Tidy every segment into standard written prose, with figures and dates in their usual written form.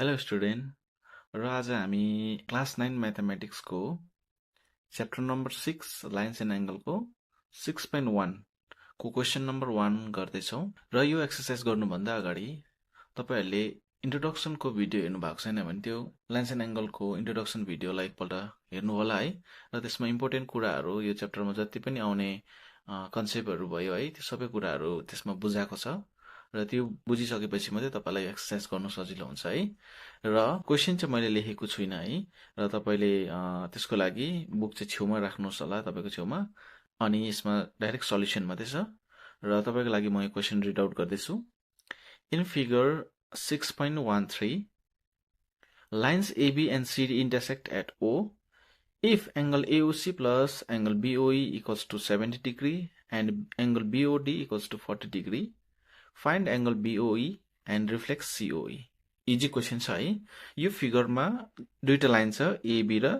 Hello student र आज हामी क्लास 9 म्याथमेटिक्सको च्याप्टर नम्बर 6 लाइन्स एन्ड एङ्गलको 6.1 को क्वेसन नम्बर 1 गर्दैछौँ र यो एक्सर्साइज गर्नुभन्दा अगाडि तपाईहरूले इन्ट्रोडक्सनको भिडियो हेर्नु भएको छैन भने त्यो लाइन्स एन्ड एङ्गलको इन्ट्रोडक्सन भिडियोलाई एकपल्ट हेर्नु होला है र त्यसमा इम्पोर्टेन्ट कुराहरू यो च्याप्टरमा जति पनि आउने कन्सेप्टहरू भयो है त्यो सबै कुराहरू त्यसमा बुझाएको छ र त्यो बुझिसकेपछि मात्रै तपाईँलाई एक्सर्साइज गर्नु सजिलो हुन्छ है र क्वेसन चाहिँ मैले लेखेको छुइनँ है र तपाईँले त्यसको लागि बुक चाहिँ छेउमा राख्नुहोस् होला तपाईँको छेउमा अनि यसमा डाइरेक्ट सल्युसन मात्रै छ र तपाईँको लागि म यो क्वेसन रिड आउट गर्दैछु in figure 6.13 lines AB and CD intersect at O if angle AOC plus angle BOE equals to 70 degree and angle BOD equals to 40 degree find angle BOE and reflex COE easy question छ है यो फिगरमा दुईटा line छ AB र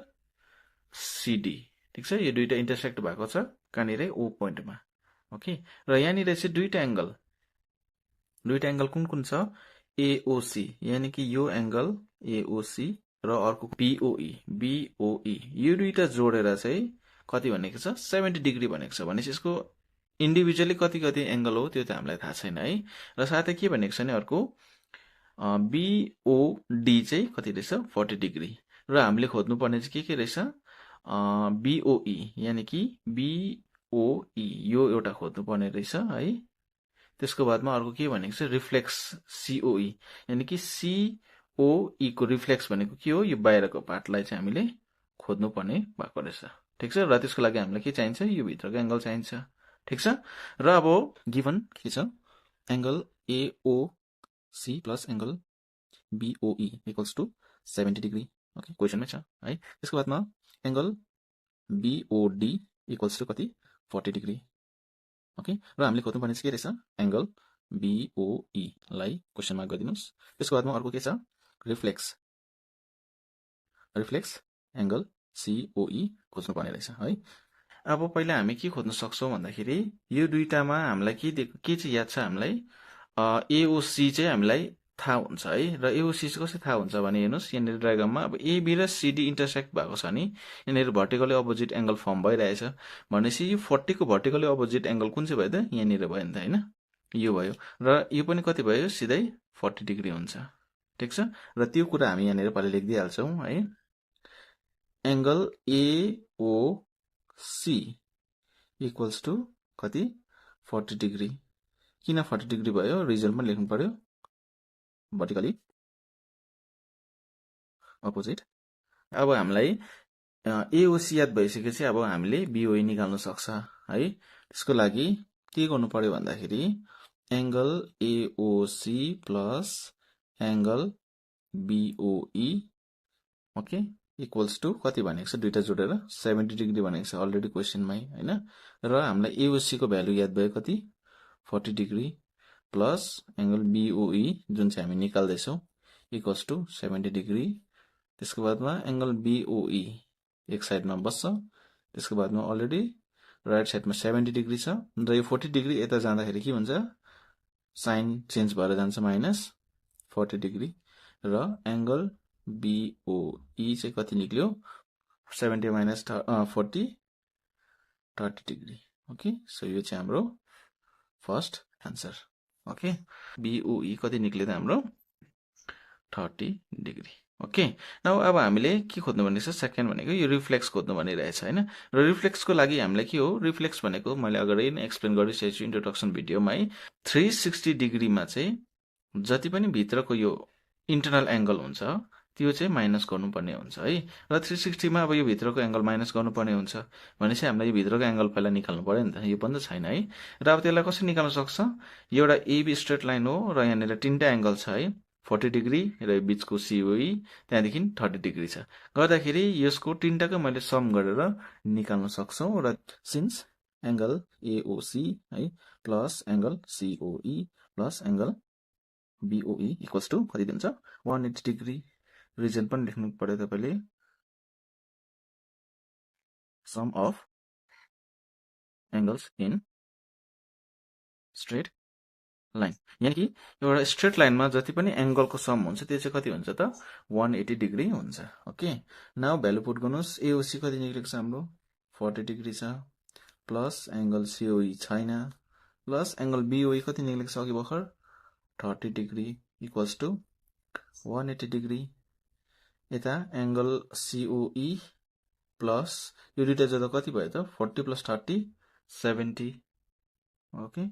CD ठीक छ यो दुईटा इन्टरसेक्ट भएको छ कहाँनिर ओ पोइन्टमा ओके र यहाँनिर चाहिँ दुईटा एङ्गल कुन कुन छ एओसी यानि कि यो एङ्गल एओसी र अर्को बिओई यो दुईटा जोडेर चाहिँ कति भनेको छ 70 डिग्री भनेको छ भनेपछि यसको इन्डिभिजुअली कति कति एङ्गल हो त्यो त हामीलाई थाहा छैन है र साथै के भनेको छ भने अर्को बिओडी चाहिँ कति रहेछ 40 डिग्री र हामीले खोज्नुपर्ने चाहिँ के रहेछ बिओई यानि कि बिओई यो एउटा खोज्नुपर्ने रहेछ है त्यसको बादमा अर्को के भनेको छ रिफ्लेक्स सिओई यानि कि सिओई को रिफ्लेक्स भनेको के हो यो बाहिरको पार्टलाई चाहिँ हामीले खोज्नुपर्ने भएको रहेछ ठिक छ र त्यसको लागि हामीलाई के चाहिन्छ यो भित्रको एङ्गल चाहिन्छ ठिक छ र अब गिभन के छ angle AOC plus angle BOE equals to 70 degree okay क्वेसनमै छ है त्यसको बादमा एङ्गल बिओडी इक्वल्स टु कति 40 डिग्री ओके र हामीले खोज्नुपर्ने चाहिँ के रहेछ एङ्गल बिओई लाई क्वेसन मार्क गरिदिनुहोस् त्यसको बादमा अर्को के छ रिफ्लेक्स एङ्गल सिओई खोज्नुपर्ने रहेछ है अब पहिला हामी के खोज्न सक्छौँ भन्दाखेरि यो दुईटामा हामीलाई के चाहिँ याद छ हामीलाई एओसी चाहिँ हामीलाई थाहा हुन्छ है र एओसी चाहिँ कसरी थाहा हुन्छ भने हेर्नुहोस् यहाँनिर डायग्राममा अब एबी र सिडी इन्टरसेक्ट भएको छ नि यहाँनिर भर्टिकली अपोजिट एङ्गल फर्म भइरहेछ भनेपछि यो 40 को भर्टिकली अपोजिट एङ्गल कुन चाहिँ भयो त यहाँनिर भयो नि त होइन यो भयो र यो पनि कति भयो सिधै 40 डिग्री हुन्छ ठिक छ र त्यो कुरा हामी यहाँनिर पहिला लेखिदिइहाल्छौँ है एङ्गल एओसी इक्वल्स टु कति 40 डिग्री किन 40 डिग्री भयो रिजन पनि लेख्नु पर्यो भर्टिकली अपोजिट अब हामीलाई एओसी याद भइसकेपछि अब हामीले बिओई निकाल्न सक्छ है त्यसको लागि के गर्नु पर्यो भन्दाखेरि angle AOC plus angle BOE okay equals to कति भनेको छ दुईटा जोडेर 70 डिग्री भनेको छ अलरेडी क्वेसनमै हैन र हामीलाई एओसी को भ्यालु याद भयो कति 40 डिग्री प्लस एङ्गल बिओई जुन चाहिँ हामी निकाल्दैछौँ इक्वल्स टु 70 डिग्री त्यसको बादमा एङ्गल बिओई एक साइडमा बस्छ त्यसको बादमा अलरेडी राइट साइडमा 70 डिग्री छ र यो 40 डिग्री यता जाँदाखेरि के हुन्छ साइन चेन्ज भएर जान्छ माइनस 40 डिग्री र एङ्गल बिओई चाहिँ कति निक्ल्यो 70 माइनस 40 30 डिग्री ओके सो यो चाहिँ हाम्रो फर्स्ट आन्सर ओके बिओई कति निक्ल्यो त हाम्रो 30 डिग्री ओके नाउ अब हामीले के खोज्नु भनेको छ सेकेन्ड भनेको यो रिफ्लेक्स खोज्नु भनिरहेछ हैन र रिफ्लेक्सको लागि हामीलाई के हो रिफ्लेक्स भनेको मैले अगाडि नै एक्सप्लेन गरिसकेको छु इन्ट्रोडक्सन भिडियोमा है 360 डिग्रीमा चाहिँ जति पनि भित्रको यो इन्टरनल एङ्गल हुन्छ त्यो चाहिँ माइनस गर्नुपर्ने हुन्छ है र 360 मा अब यो भित्रको एङ्गल माइनस गर्नुपर्ने हुन्छ भनेपछि हामीलाई यो भित्रको एङ्गल पहिला निकाल्नु पर्यो नि त यो पनि त छैन है र अब त्यसलाई कसरी निकाल्न सक्छ एउटा एबी स्ट्रेट लाइन हो र यहाँनिर तीनटा एङ्गल छ है 40 डिग्री र बीचको सिओई त्यहाँदेखि 30 डिग्री छ गर्दाखेरि यसको तीनटाको मैले सम गरेर निकाल्न सक्छौँ र सिन्स एङ्गल एओसी है plus angle COE plus angle BOE equals to कति दिन्छ 180 डिग्री रिजन पनि लेख्नु पर्यो तपाईले sum of angles in straight line यानि कि एउटा स्ट्रेट लाइनमा जति पनि एंगलको सम हुन्छ त्यो चाहिँ कति हुन्छ त 180 डिग्री हुन्छ ओके नाउ भ्यालु पुट गर्नुस् एओसी कति निक्लेको छ हाम्रो 40 डिग्री छ प्लस एंगल सीओई छैन प्लस एंगल बीओई कति निक्लेको छ अघि भर्खर 30 डिग्री इक्वल्स टु 180 डिग्री यता एंगल सीओई प्लस यो दुईटा जोड्दा कति भयो त 40 plus 30 70 okay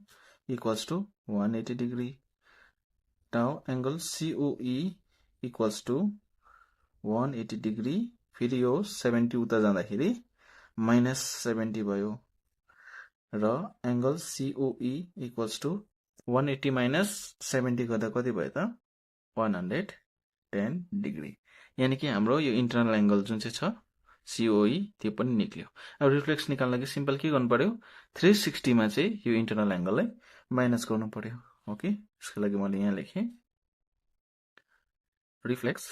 equals to 180 degree. Now angle COE equals to 180 degree. फेरि यो 70 उता जाँदाखेरि minus 70 भयो र angle COE equals to 180 minus 70 गर्दा कति भयो त 110 degree. यानी कि हाम्रो यो इन्टरनल एंगल जुन चाहिँ छ COE त्यो पनि निक्ल्यो अब रिफ्लेक्स निकाल्न लागि सिम्पल के गर्नु पर्यो 360 मा चाहिँ यो इन्टरनल एंगललाई माइनस गर्नु पर्यो ओके यसको लागि मैले यहाँ लेखे reflex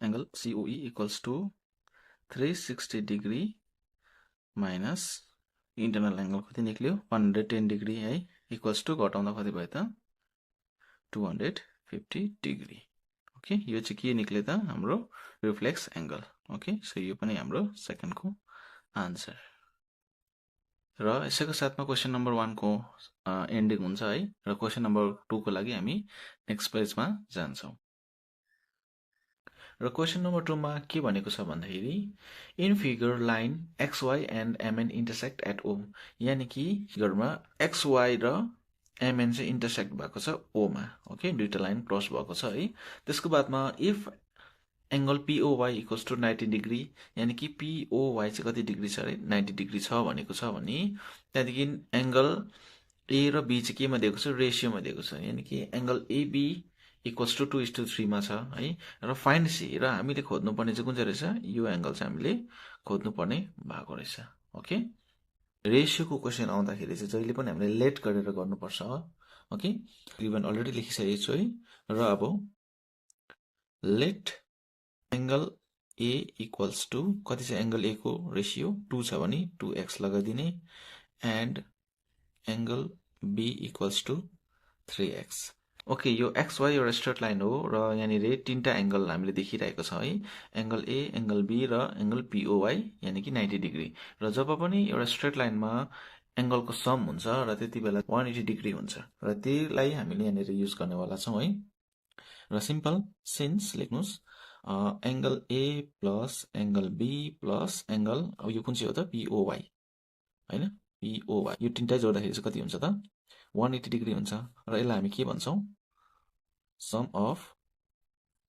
angle COE equals to 360 degree minus internal angle कति निक्ल्यो 110 डिग्री है इक्वल्स टु घटाउँदा कति भयो त 250 डिग्री ओके यो चाहिँ के निक्ल्यो त हाम्रो रिफ्लेक्स एंगल ओके सो यो पनि हाम्रो सेकेन्ड को आन्सर र यसैको साथमा क्वेशन नम्बर 1 को एन्डिङ हुन्छ है र क्वेशन नम्बर 2 को लागि हामी नेक्स्ट पेजमा जान्छौं र क्वेशन नम्बर 2 मा के भनेको छ भन्दाखेरि in figure line XY and MN intersect at O यानी कि फिगरमा XY र MN चाहिँ इंटरसेक्ट भएको छ O मा ओके दुईटा लाइन क्रस भएको छ है त्यसको बादमा if angle POY equals to 90 degree यानी कि POY चाहिँ कति डिग्री छ रे 90 डिग्री छ भनेको छ भने त्यहाँदेखि एंगल A र B चाहिँ केमा दिएको छ रेशियोमा दिएको छ यानी कि एंगल AB इक्वल्स टु 2:3 मा छ है र फाइन्ड C र हामीले खोज्नु पर्ने चाहिँ कुन चाहिँ रहेछ यो एंगल चाहिँ हामीले खोज्नु पर्ने भएको रहेछ ओके रेशियोको क्वेशन आउँदाखेरि चाहिँ जहिले पनि हामीले लेट गरेर गर्नुपर्छ ओके गिवन अलरेडी लेखिसकेको छु है र अब let angle A equals to कति छ एंगल A को रेशियो 2 छ भने 2x लगाइदिने and angle B equals to 3x okay यो XY एउटा स्ट्रेट लाइन हो र यहाँनिर तीनटा एंगल हामीले देखिरहेको छ है एंगल A एंगल B र एंगल POY यानी कि 90 डिग्री र जब पनि एउटा स्ट्रेट लाइनमा एंगलको सम हुन्छ र त्यति बेला 180 डिग्री हुन्छ र त्यसलाई हामीले यहाँनिर युज गर्नेवाला छौं है र सिम्पल सिन्स लेख्नुस् angle A plus angle B plus angle अब यो कुन चाहिँ हो त POY हैन POY यो तीनटा जोड्दाखेरि चाहिँ कति हुन्छ त 180 डिग्री हुन्छ र यसलाई हामी के भन्छौं sum of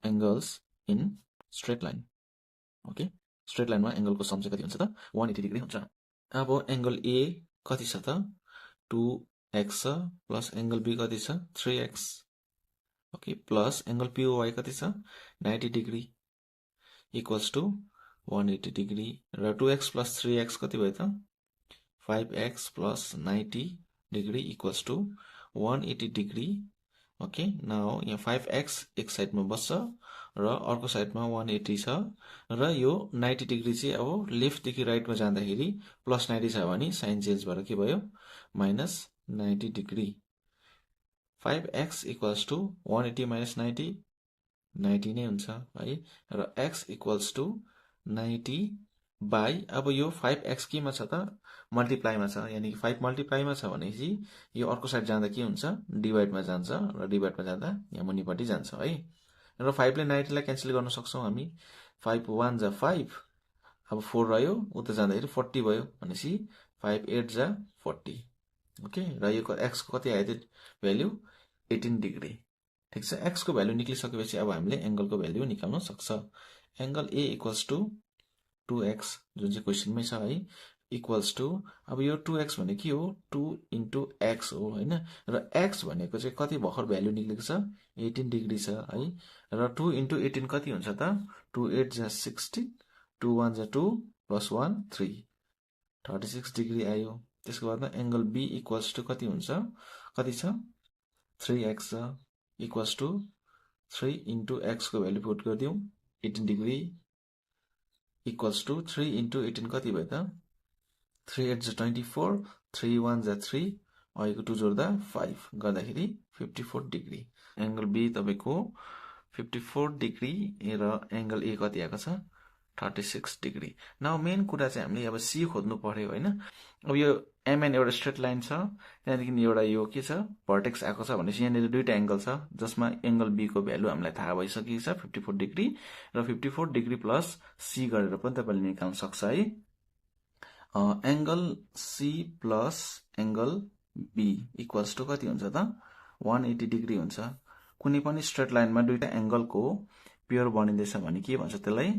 angles in straight line okay straight लाइनमा एंगलको सम चाहिँ कति हुन्छ त 180 डिग्री हुन्छ अब एंगल A कति छ त 2x छ प्लस एंगल B कति छ 3x okay plus angle POY कति छ 90 डिग्री इक्वल्स टु 180 डिग्री र 2x प्लस 3x कति भयो त 5x plus 90 degree equals to 180 degree okay now यहाँ 5x एक साइडमा बस्छ र अर्को साइडमा 180 छ र यो 90 डिग्री चाहिँ अब लेफ्ट देखि राइटमा जाँदाखेरि प्लस 90 छ भने साइन चेन्ज भएर के भयो minus 90 degree 5x equals to 180 minus 90 90 नै हुन्छ है र x इक्वल्स टु 90 बाई अब यो 5x केमा छ त मल्टिप्लाईमा छ यानी कि 5 मल्टिप्लाईमा छ भनेपछि यो अर्को साइड जाँदा के हुन्छ डिभाइडमा जान्छ र डिभाइडमा जाँदा यहाँ मुनिपट्टि जान्छ है र 5 ले 90 लाई क्यान्सल गर्न सक्छौं हामी 5 1 जा 5 अब 4 रह्यो उता जाँदाखेरि 40 भयो भनेपछि 5 8 जा 40 ओके र यो x को कति आयो त भ्यालु 18 डिग्री ठीक छ x को भ्यालु निक्लिसकेपछि अब हामीले एंगल को भ्यालु निकाल्न सक्छ angle A equals to 2x जुन चाहिँ क्वेशनमै छ है इक्वल्स टु अब यो 2x भने के हो 2 इन्टु x हो हैन र x भनेको चाहिँ कति भर्खर भ्यालु निक्लेको छ 18 डिग्री छ है र 2 इन्टु 18 कति हुन्छ त 2 8 जा 16 2 1 जा 2 प्लस 1 3 36 डिग्री आयो त्यसको बादमा एंगल B इक्वल्स टु कति हुन्छ कति छ 3x छ इक्वल्स टु 3 इन्टु x को भ्यालु पुट गर्दियौ 18 डिग्री इक्वल्स टु 3 इन्टु 18 कति भयो त 3 8 जा 24 3 1 जा 3 अहिलेको 2 जोड्दा 5 गर्दाखेरि 54 डिग्री। एंगल बी तपाईको 54 डिग्री र एंगल ए कति आएको छ 36 डिग्री। नाउ मेन कुरा चाहिँ हामीले अब सी खोज्नु पर्यो हैन। अब यो एमएन एउटा स्ट्रेट लाइन छ, त्यहाँदेखि एउटा यो के छ भर्टेक्स आएको छ भनेपछि यहाँ दुईटा एंगल छ जसमा एंगल बी को भ्यालु हामीलाई थाहा भइसकेको छ 54 डिग्री र 54 डिग्री प्लस सी गरेर पनि तपाईले निकाल्न सक्छ है। Angle C plus angle B equals to कति हुन्छ त 180 डिग्री हुन्छ। कुनै पनि स्ट्रेट लाइनमा दुईटा एंगलको पेयर बनिँदैछ भने के भन्छ त्यसलाई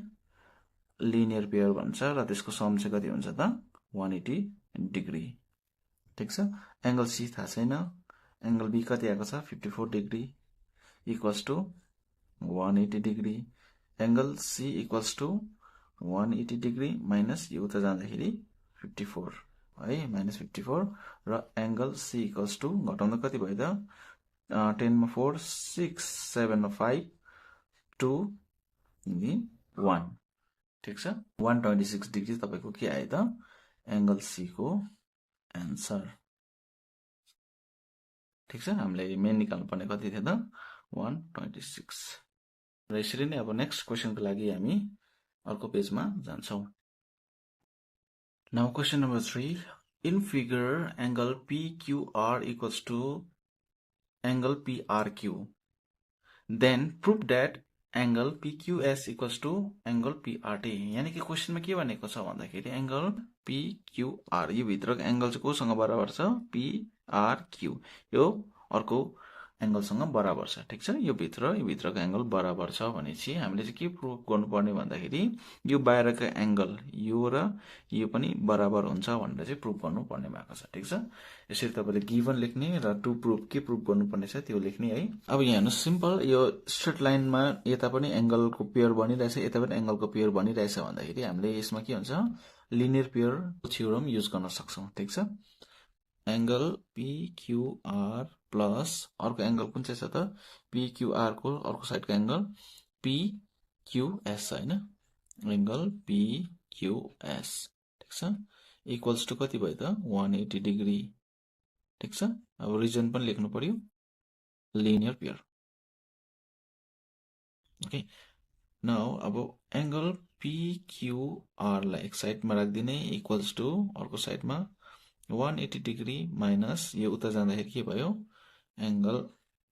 लिनियर पेयर भन्छ र त्यसको सम चाहिँ कति हुन्छ त 180 डिग्री। ठीक छ। एंगल सी थाहा छैन, एंगल बी कति आएको छ 54 degree equals to 180 degree. Angle C equals to 180 degree minus यो उता जाँदाखेरि 54 है माइनस 54 र एंगल सी इक्वल्स टु घटाउँदा कति भयो त 10 मा 4 6 7 मा 5 2 1। ठीक छ। 126 डिग्री तपाईको के आयो त एंगल सी को एन्सर। ठीक छ। हामीले मेन निकाल्नु पर्ने कति थियो त 126। र यसरी नै अब नेक्स्ट क्वेशनको लागि हामी अर्को पेजमा जान्छौं। Now question number 3. In figure, angle PQR equals to angle PRQ. Then prove that angle PQS equals to angle PRT. यानी कि क्वेशन में के भनेको छ भन्दाखेरि एंगल PQR यो भित्रको एंगल चाहिँ कोसँग बराबर छ PRQ यो अर्को एंगलसँग बराबर छ। ठीक छ। यो भित्रको एंगल बराबर छ भनेपछि हामीले चाहिँ के प्रुभ गर्नुपर्ने भन्दाखेरि यो बाहिरको एंगल यो र यो पनि बराबर हुन्छ भनेर चाहिँ प्रुभ गर्नुपर्ने भएको छ। ठीक छ। यसरी तपाईले गिवन लेख्ने र टु प्रुभ के प्रुभ गर्नुपर्ने छ त्यो लेख्ने है। अब यहाँ हेर्नु सिम्पल यो स्ट्रेट लाइनमा यता पनि एंगलको पेयर बनिरहेछ यता पनि एंगलको पेयर बनिरहेछ भन्दाखेरि हामीले यसमा के हुन्छ लिनियर पेयर थ्योरम युज गर्न सक्छौं। ठीक छ। एंगल PQR प्लस अर्को एंगल कुन चाहिँ छ त PQR को अर्को साइडको एंगल PQS हैन एंगल PQS। ठीक छ। इक्वल्स टु कति भयो त 180 डिग्री। ठीक छ। अब रिजन पनि लेख्नु पर्यो लिनियर पेयर। ओके। नाउ अब एंगल PQR लाई एक साइडमा राख्दिने इक्वल्स टु अर्को साइडमा 180 डिग्री माइनस यो उता जाँदाखेरि के भयो एंगल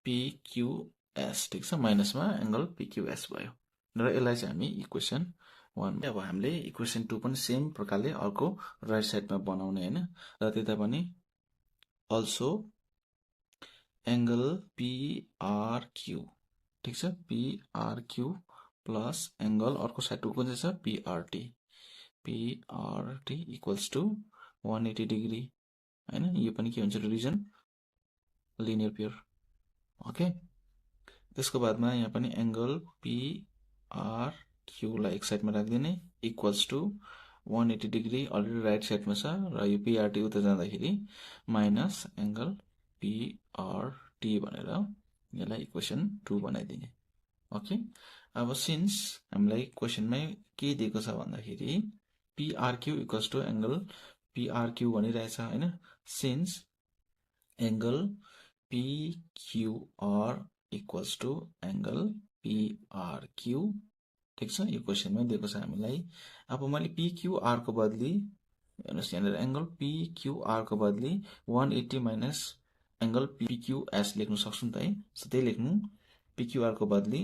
PQS। ठीक छ। माइनसमा एंगल PQS भयो र यसलाई चाहिँ हामी इक्वेसन 1 अब हामीले इक्वेसन 2 पनि सेम प्रकारले अर्को राइट साइडमा बनाउने हैन र त्यता पनि अल्सो एंगल PRQ। ठीक छ। PRQ प्लस एंगल अर्को साइडको कुन चाहिँ छ PRT इक्वल्स टु 180 डिग्री हैन यो पनि के हुन्छ रिजन लिनियर पेयर। ओके। त्यसको बादमा यहाँ पनि एंगल PRQ लाई एक साइडमा राख्दिने equals to 180 degree already right साइडमा छ र यो PRT उता जाँदाखेरि माइनस एंगल PRT भनेर यसलाई इक्वेसन 2 बनाइदिने। ओके। अब सिन्स हामीलाई क्वेशनमै के दिएको छ भन्दाखेरि PRQ equals to angle PRQ भनिरहेछ हैन since angle PQR equals to angle PRQ। ठीक छ। यो क्वेशनमै दिएको छ हामीलाई। अब मैले PQR को बदली हेर्नुस् यहाँ एंगल PQR को बदली 180 माइनस एंगल PQS लेख्न सक्छु नि त है। सो त्यही लेख्नु PQR को बदली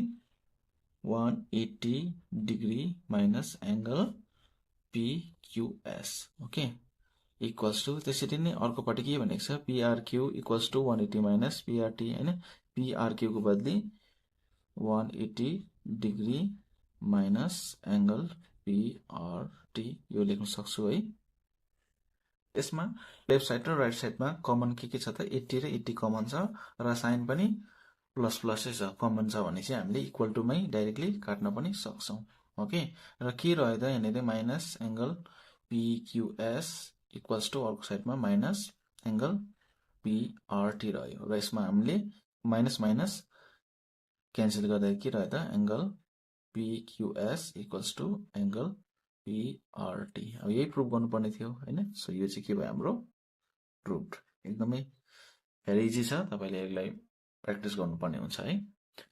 180 degree minus angle PQS। Okay equals to त्यसरी नै अर्कोपटि के भनेको छ PRQ equals to 180 minus PRT हैन PRQ को बदली 180 डिग्री माइनस एंगल PRT यो लेख्न सक्छु है। यसमा लेफ्ट साइड र राइट साइडमा कमन के छ त 80 र 80 कमन छ र साइन पनि प्लस प्लसै छ कमन छ भने चाहिँ हामीले इक्वल टु मै डाइरेक्टली काट्न पनि सक्छौं। ओके र के रह्यो त यहाँनेर minus angle PQS equals to अर्को साइडमा माइनस एंगल PRT रह्यो र यसमा हामीले माइनस माइनस क्यान्सल गर्दा के रह्यो त angle PQS equals to angle PRT। अब यही प्रुभ गर्नुपर्ने थियो हैन। सो यो चाहिँ के भयो हाम्रो प्रुभड एकदमै भेरी इजी छ, तपाईले यसलाई प्र्याक्टिस गर्नुपर्ने हुन्छ है।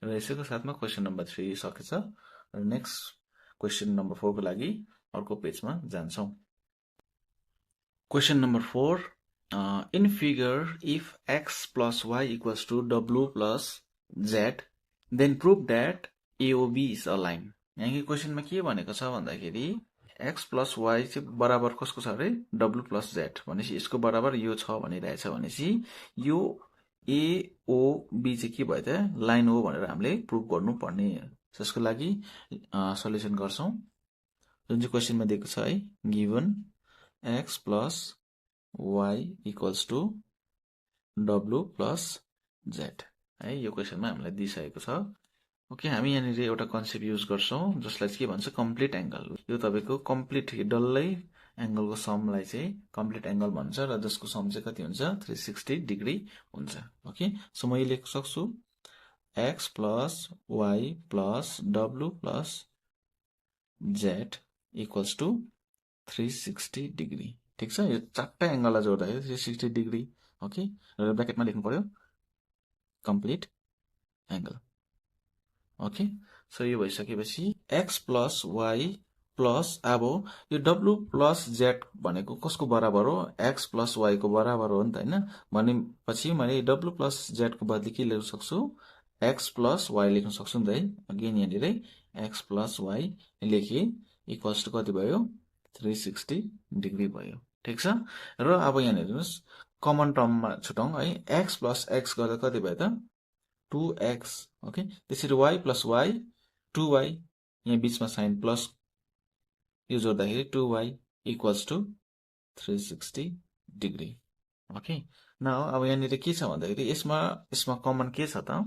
र यसैको साथमा क्वेसन नम्बर 3 सकेछ। र नेक्स्ट क्वेसन नम्बर 4 को लागि अर्को पेजमा जान्छौं। Question number 4, in figure if x plus y equals to w plus z, then prove that AOB is a line। यहाँ क्वेसनमा के भनेको छ भन्दाखेरि x plus y चाहिँ बराबर कसको छ अरे w plus z भनेपछि यसको बराबर यो छ भनिरहेछ भनेपछि यो AOB चाहिँ के भयो त लाइन हो भनेर हामीले प्रुभ गर्नुपर्ने। त्यसको लागि सल्युसन गर्छौं। जुन चाहिँ क्वेसनमा दिएको छ है, given x plus y equals to w plus z है, यो क्वेसनमा हामीलाई दिइसकेको छ। ओके, हामी यहाँनिर एउटा कन्सेप्ट युज गर्छौं जसलाई के भन्छ कम्प्लिट एंगल। यो तपाईको कम्प्लिट डल्लै एंगलको समलाई चाहिँ कम्प्लिट एंगल भन्छ र जसको सम चाहिँ कति हुन्छ 360 डिग्री हुन्छ। ओके, सो म लेख्न सक्छु x plus y plus w plus z equals to 360 degree. ठीक छ, यो चारवटा एंगललाई जोड्दाखेरि 360 डिग्री। ओके, र ब्र्याकेटमा लेख्नु पर्यो कम्प्लिट एंगल। ओके, सो यो भइसकेपछि x प्लस y प्लस अब यो w प्लस z भनेको कसको बराबर हो x प्लस y को बराबर हो नि त हैन। भनेपछि मैले w प्लस z को बदली के लेख्न सक्छु x प्लस y लेख्न सक्छु नि त है। अगेन यहाँनिर x प्लस y लेखे इक्वल्स टु कति भयो 360 डिग्री भयो। ठीक छ, र अब यहाँनिर हेर्नुस् कमन टर्ममा छुटाउँ है, x प्लस x गर्दा कति भयो त 2x। ओके, त्यसरी y प्लस y 2y, यहाँ बीचमा साइन प्लस यो जोड्दाखेरि 2y equals to 360 degree. Okay, now अब यहाँनिर के छ भन्दाखेरि यसमा कमन के छ त,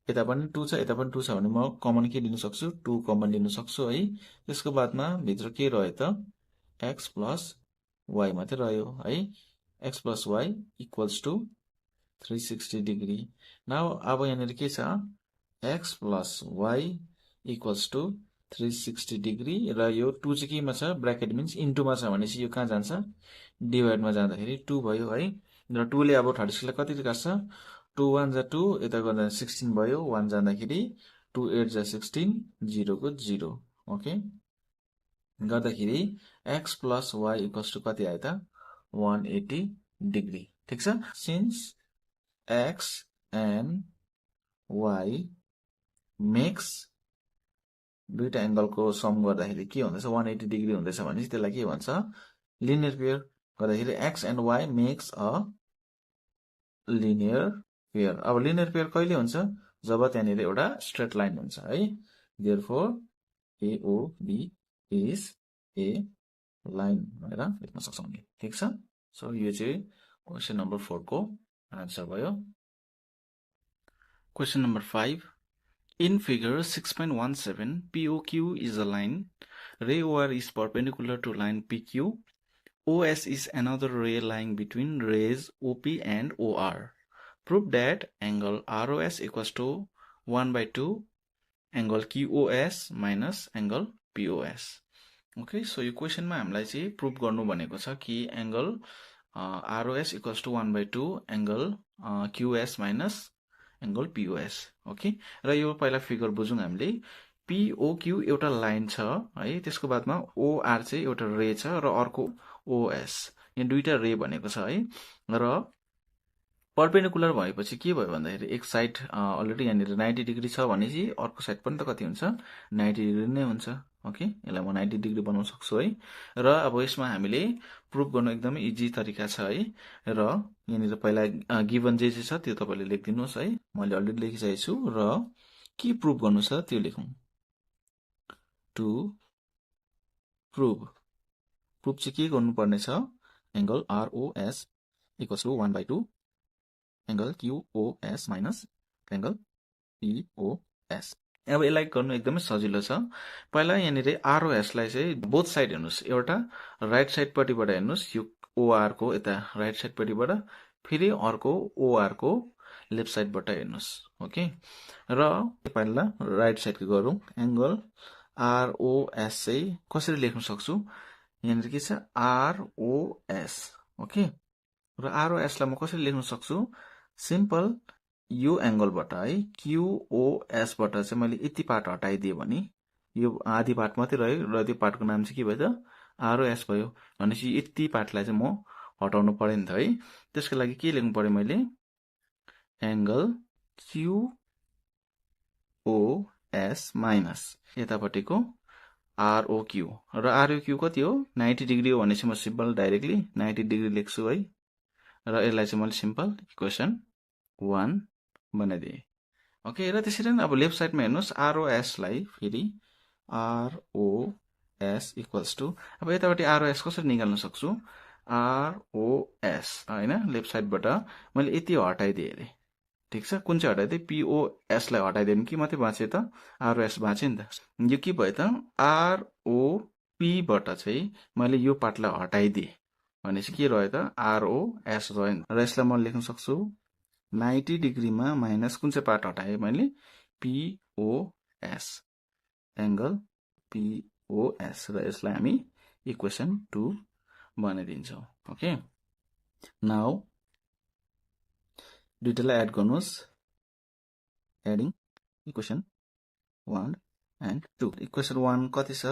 यता पनि 2 छ यता पनि 2 छ भने म कमन के लिन सक्छु 2 कमन लिन सक्छु है। त्यसको बादमा भित्र के रह्यो त x प्लस y मात्रै रह्यो है। x plus y equals to 360 degree. Now अब यहाँनिर के छ x plus y equals to 360 degree र यो 2 चाहिँ केमा छ ब्र्याकेट मिन्स इन्टुमा छ भनेपछि यो कहाँ जान्छ डिभाइडमा जाँदाखेरि 2 भयो है। र 2 ले अब 36 लाई कति काट्छ 2 1 जा 2, यता गर्दा 16 भयो, 1 जाँदाखेरि 2 8 जा 16, 0 को 0। ओके, गर्दाखेरि x plus y equals to कति आयो त 180 डिग्री। ठीक छ, since x and y makes दुईटा एंगलको सम गर्दाखेरि के हुँदैछ 180 डिग्री हुँदैछ भने त्यसलाई के भन्छ लिनियर पेयर। गर्दाखेरि x and y makes a linear pair. अब लिनियर पेयर कहिले हुन्छ जब त्यहाँनिर एउटा स्ट्रेट लाइन हुन्छ है। Therefore AOB is a line भनेर लेख्न सक्छौं नि। ठीक छ, सो यो चाहिँ क्वेशन नम्बर 4 को आन्सर भयो। Question number 5, in figure 6.17 POQ is a line, ray OR is perpendicular to line PQ, OS is another ray lying between rays OP and OR. Prove that angle ROS equals to 1/2 angle QOS minus angle POS. Okay, so यो क्वेशनमा हामीलाई चाहिँ prove गर्नु भनेको छ कि angle ROS equals to 1/2 angle QS minus angle POS। Okay, र यो पहिला फिगर बुझौं हामीले। POQ एउटा लाइन छ है, त्यसको बादमा OR चाहिँ एउटा रे छ र अर्को OS, यहाँ दुईटा रे भनेको छ है। र परपेन्डिकुलर भएपछि के भयो भन्दाखेरि एक साइड अलरेडी यहाँनिर 90 डिग्री छ भनेपछि अर्को साइड पनि त कति हुन्छ 90 डिग्री नै हुन्छ। ओके, यसलाई म 90 डिग्री बनाउन सक्छु है। र अब यसमा हामीले प्रुभ गर्नु एकदमै इजी तरिका छ है। र यहाँनिर पहिला गिवन जे छ त्यो तपाईले लेखिदिनुस् है, मैले अलरेडी लेखिसकेको छु। र के प्रुभ गर्नु छ त्यो लेखौं, टु प्रुभ चाहिँ के गर्नुपर्ने छ angle ROS equals to 1/2 angle QOS minus angle POS। अब यसलाई गर्नु एकदमै सजिलो छ। पहिला यहाँनिर ROS लाई चाहिँ बोथ साइड हेर्नुस्, एउटा राइट साइड पट्टिबाट हेर्नुस् यो OR को यता राइट साइड पट्टिबाट, फेरि अर्को OR को लेफ्ट साइडबाट हेर्नुस्। ओके, र पहिला राइट साइडको गरौँ। एंगल ROS चाहिँ कसरी लेख्न सक्छु, यहाँनिर के छ ROS। ओके, र ROS लाई म कसरी लेख्न सक्छु सिम्पल यो एंगलबाट है QOS बाट चाहिँ मैले यति पार्ट हटाइदिए भने यो आधी पार्ट मात्रै रह्यो र त्यो पार्टको नाम चाहिँ के भयो त ROS भयो। भनेपछि यति पार्टलाई चाहिँ म हटाउनु पर्यो नि त है। त्यसको लागि के लेख्नु पर्यो मैले एंगल QOS माइनस यतापट्टिको ROQ र ROQ कति हो 90 डिग्री हो भनेपछि म सिम्पल डाइरेक्टली 90 डिग्री लेख्छु है र यसलाई चाहिँ मैले सिम्पल इक्वेसन 1 बनाइदिए। ओके र त्यसरी नै अब लेफ्ट साइडमा हेर्नुस् ROS लाई फेरि ROS इक्वल्स टु अब यतापट्टि ROS कसरी निकाल्न सक्छु ROS हैन लेफ्ट साइडबाट मैले यति हटाइदिए अरे ठीक छ कुन चाहिँ हटाइदिए POS लाई हटाइदिएन कि मात्रै बाँचे त ROS बाँचे नि त यो के भयो त ROP बाट चाहिँ मैले यो पार्टलाई हटाइदिए भनेपछि के रह्यो त ROS रह्यो र यसलाई म लेख्न सक्छु 90 डिग्रीमा माइनस कुन चाहिँ पार्ट हटाए मैले POS एंगल POS र यसलाई हामी इक्वेसन 2 बनाइदिन्छौं। ओके नाउ दुईटालाई एड गर्नुस् एडिङ इक्वेसन 1 एन्ड 2 इक्वेसन 1 कति छ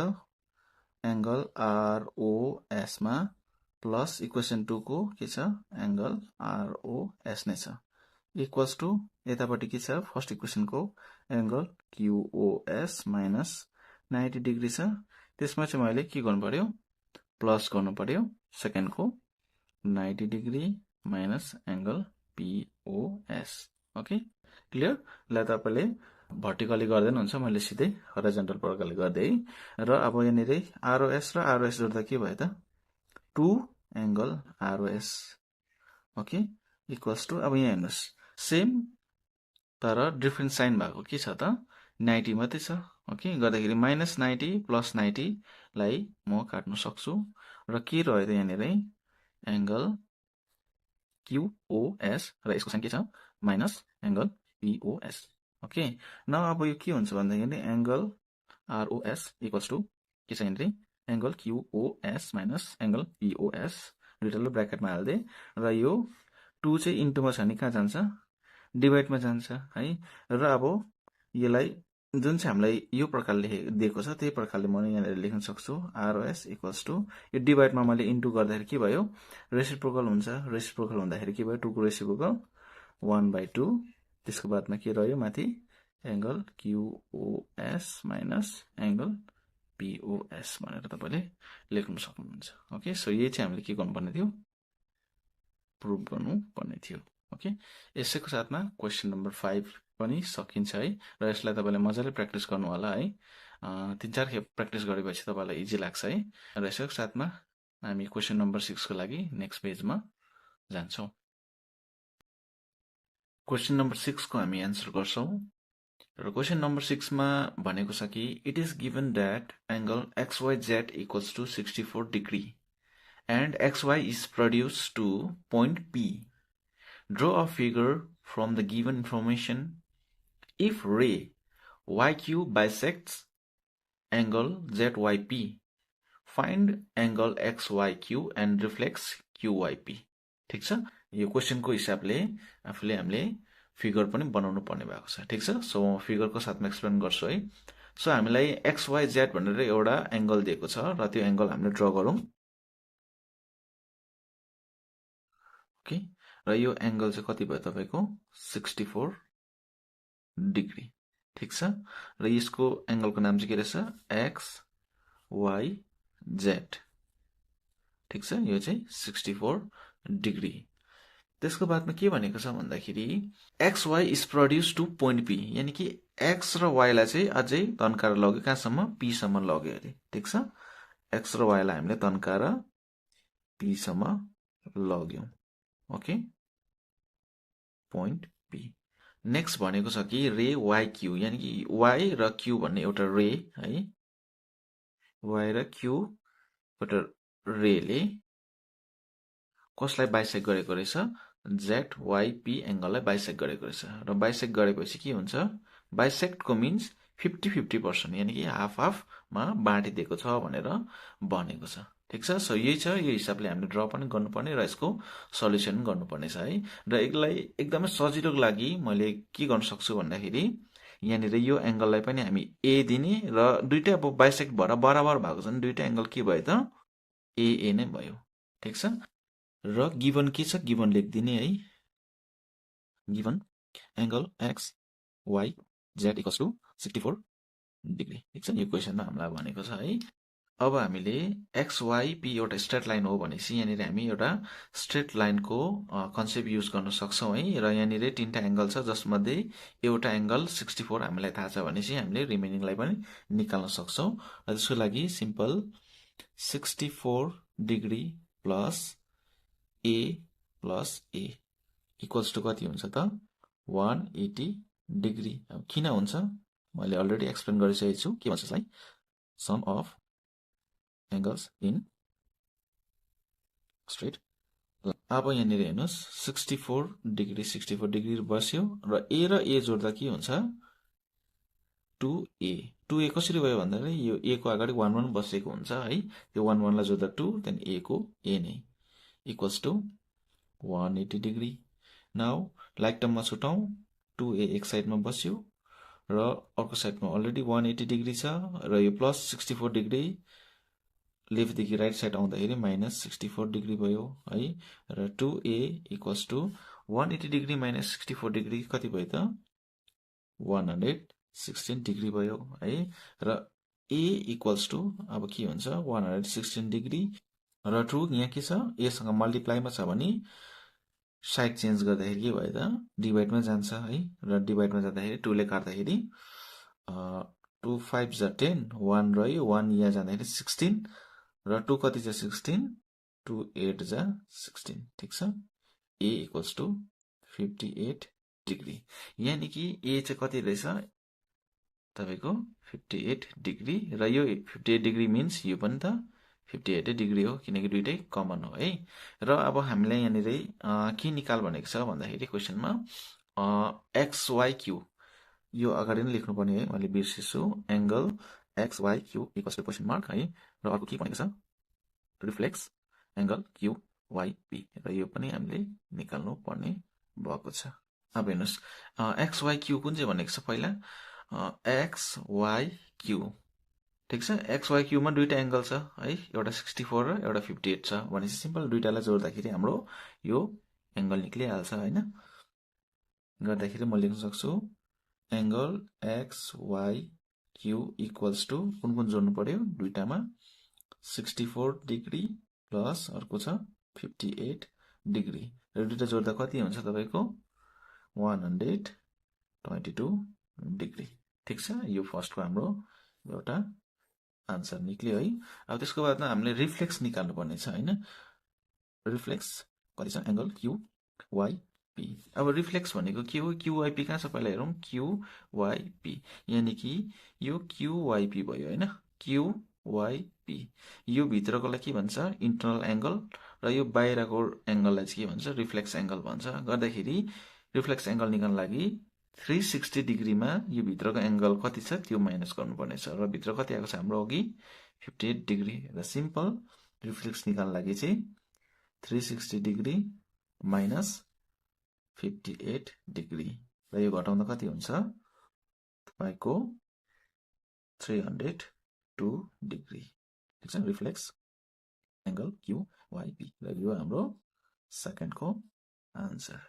एंगल ROS मा प्लस इक्वेसन 2 को के छ एंगल ROS नै छ इक्वल्स टु यतापट्टि के छ फर्स्ट इक्वेसन को एंगल QOS माइनस 90 डिग्री छ त्यसमा चाहिँ मैले के गर्नु पर्यो प्लस गर्नु पर्यो सेकेन्ड को 90 degree minus angle POS। Okay clear ल तपाईले भर्टिकली गर्दैन हुन्छ मैले सिधै हराइजन्टल प्रकारले गर्दै र अब यहाँनेर ROS र ROS जोड्दा के भयो त 2 angle ROS okay equals to अब यहाँ हेर्नुस् सेम तर डिफरेन्ट साइन भएको के छ त 90 मात्रै छ ओके गर्दाखेरि माइनस 90 प्लस 90 लाई म काट्न सक्छु र के रह्यो त यहाँनेर एंगल QOS र यसको साइन के छ माइनस एंगल POS। ओके न अब यो के हुन्छ भन्दाखेरि एंगल ROS इक्वल्स टु के छ यहाँनेर angle QOS minus angle POS दुईटालाई ब्र्याकेटमा हाल्दे र यो 2 चाहिँ इन्टुमा छ भने कहाँ जान्छ डिभाइडमा जान्छ है र अब यसलाई जुन चाहिँ हामीलाई यो प्रकारले दिएको छ त्यही प्रकारले म यहाँ लेख्न सक्छु ROS इक्वल्स टु यो डिभाइडमा मैले इन्टु गर्दाखेरि के भयो रेसिप्रोकल हुन्छ रेसिप्रोकल हुँदाखेरि के भयो 2 को रेसिप्रोकल 1/2 त्यसको बादमा के रह्यो माथि angle QOS minus angle POS भनेर तपाईले लेख्न सक्नुहुन्छ। ओके सो यो चाहिँ हामीले के गर्नुपर्ने थियो प्रुभ गर्नुपर्ने थियो। ओके यसैको साथमा क्वेशन नम्बर 5 पनि सकिन्छ है र यसलाई तपाईले मजाले प्र्याक्टिस गर्नु होला है 3-4 खेप प्र्याक्टिस गरेपछि तपाईलाई इजी लाग्छ है र यसैको साथमा हामी क्वेशन नम्बर 6 को लागि नेक्स्ट पेजमा जान्छौं। क्वेशन नम्बर 6 को हामी एन्सर गर्छौं र क्वेशन नम्बर 6 मा भनेको छ कि it is given that angle XYZ equals to 64 degree and XY is produced to point P. Draw a figure from the given information. If ray YQ bisects angle ZYP, find angle XYQ and reflects QYP. ठीक छ यो क्वेशनको हिसाबले आफूले हामीले figure पनि बनाउनु पर्ने भएको छ ठीक छ सो म फिगरको साथमा एक्सप्लेन गर्छु है सो हामीलाई XYZ भनेर एउटा एंगल दिएको छ र त्यो एंगल हामीले ड्रा गरौँ ओके र यो एंगल चाहिँ कति भयो तपाईको 64 डिग्री ठीक छ र यसको एंगलको नाम चाहिँ के रहेछ XYZ ठीक छ यो चाहिँ 64 डिग्री त्यसको बादमा के भनेको छ भन्दाखेरि XY is produced to point P यानी कि X र Y लाई चाहिँ अझै तन्काएर लग्यो कहाँसम्म P सम्म लग्यो अरे ठीक छ X र Y लाई हामीले तन्काएर P सम्म लग्यौं ओके point P नेक्स्ट भनेको छ कि रे YQ यानी कि Y र Q भन्ने एउटा रे है Y र Q एउटा रेले कसलाई बाइसेक्ट गरेको रहेछ ZYP एंगललाई बाइसेक्ट गरेको रहेछ र बाइसेक्ट गरेपछि के हुन्छ बाइसेक्टको मिन्स 50-50% यानी कि हाफ हाफ मा बाँडिदिएको छ भनेर भनेको छ ठिक छ। सो यही छ, यो हिसाबले हामीले ड्र पनि गर्नुपर्ने र यसको सल्युसन गर्नुपर्ने छ है। र यसलाई एकदमै सजिलोको लागि मैले के गर्न सक्छु भन्दाखेरि यहाँनिर यो एङ्गललाई पनि हामी ए दिने र दुइटै अब बाइसेक्ट भएर बराबर भएको छ नि दुइटै एङ्गल के भयो त ए नै भयो। ठिक छ। र गिभन के छ, गिभन लेखिदिने है। Given angle X Y Z equals to 64 degree. ठिक छ, यो क्वेसनमा हामीलाई भनेको छ है। अब हामीले XYP एउटा स्ट्रेट लाइन हो भनेपछि यहाँनिर हामी एउटा स्ट्रेट लाइनको कन्सेप्ट युज गर्न सक्छौँ है। र यहाँनिर तीनटा एङ्गल छ जसमध्ये एउटा एङ्गल 64 हामीलाई थाहा छ भनेपछि हामीले रिमेनिङलाई पनि निकाल्न सक्छौँ। र त्यसको लागि simple 64 degree plus A equals to कति हुन्छ त 180 डिग्री। अब किन हुन्छ मैले अलरेडी एक्सप्लेन गरिसकेको छु। के भन्छ यसलाई, sum of angles in straight. अब यहाँनिर हेर्नुहोस् 64 डिग्री बस्यो र ए जोड्दा के हुन्छ 2a। 2a कसरी भयो भन्दाखेरि यो a को अगाडि 1 1 बसेको हुन्छ है। त्यो 1 1 लाई जोड्दा 2 देन a को a नै equals to 180 degree. Now like टर्ममा छुटाउँ, 2a एक साइडमा बस्यो र अर्को साइडमा अलरेडी 180 डिग्री छ र यो प्लस 64 डिग्री लेफ्टदेखि राइट साइड आउँदाखेरि माइनस 64 डिग्री भयो है। र 2a equals to 180 degree minus 64 degree कति भयो त 116 डिग्री भयो है। र a इक्वल्स टु अब के हुन्छ 116 डिग्री र 2 यहाँ के छ एसँग मल्टिप्लाईमा छ भने साइड चेन्ज गर्दाखेरि के भयो त डिभाइडमा जान्छ है। र डिभाइडमा जाँदाखेरि 2 ले काट्दाखेरि 2 5 जा 10 1 रह्यो 1 यहाँ जाँदाखेरि 16 र 2 कति छ 16 2 8 जा 16। ठिक छ। a equals to 58 degree. यानि कि a चाहिँ कति रहेछ तपाईको 58 डिग्री र यो 58 डिग्री मिन्स यो पनि त 58 डिग्री हो किनकि दुइटै कमन हो है। र अब हामीलाई यहाँनिर के निकाल भनेको छ भन्दाखेरि क्वेसनमा XYQ यो अगाडि नै लेख्नुपर्ने है, मैले बिर्सेछु। Angle XYQ equals to question mark है। र अर्को के भनेको छ रिफ्लेक्स एङ्गल QYP र यो पनि हामीले निकाल्नु पर्ने भएको छ। अब हेर्नुहोस् XYQ कुन चाहिँ भनेको छ पहिला XYQ। ठिक छ। XYQ मा दुईटा एङ्गल छ है, एउटा 64 र एउटा 58 छ भनेपछि सिम्पल दुईटालाई जोड्दाखेरि हाम्रो यो एङ्गल निक्लिहाल्छ हैन। गर्दाखेरि म लेख्न सक्छु एङ्गल XYQ इक्वल्स टु कुन कुन जोड्नु पर्यो दुईटामा 64 डिग्री प्लस अर्को छ 58 डिग्री र दुईटा जोड्दा कति हुन्छ तपाईको 122 डिग्री। ठिक छ। यो फर्स्टको हाम्रो एउटा आन्सर निक्ल्यो है। अब त्यसको बादमा हामीले रिफ्लेक्स निकाल्नु पर्ने छ हैन। रिफ्लेक्स कति छ एङ्गल QYP। अब रिफ्लेक्स भनेको के हो QYP कहाँ छ पहिला हेरौँ QYP यानी कि यो QYP भयो हैन। QYP यो भित्रकोलाई के भन्छ इन्टरनल एङ्गल र यो बाहिरको एङ्गललाई चाहिँ के भन्छ रिफ्लेक्स एङ्गल भन्छ। गर्दाखेरि रिफ्लेक्स एङ्गल निकाल्न लागि 360 डिग्रीमा यो भित्रको एङ्गल कति छ त्यो माइनस गर्नुपर्ने छ र भित्र कति आएको छ हाम्रो अघि 58 डिग्री। र सिम्पल रिफ्लेक्स निकाल्न लागि चाहिँ 360 डिग्री माइनस 58 डिग्री र यो घटाउँदा कति हुन्छ तपाईको 302 डिग्री। ठिक छ। रिफ्लेक्स एङ्गल QYP र यो हाम्रो सेकेन्डको आन्सर।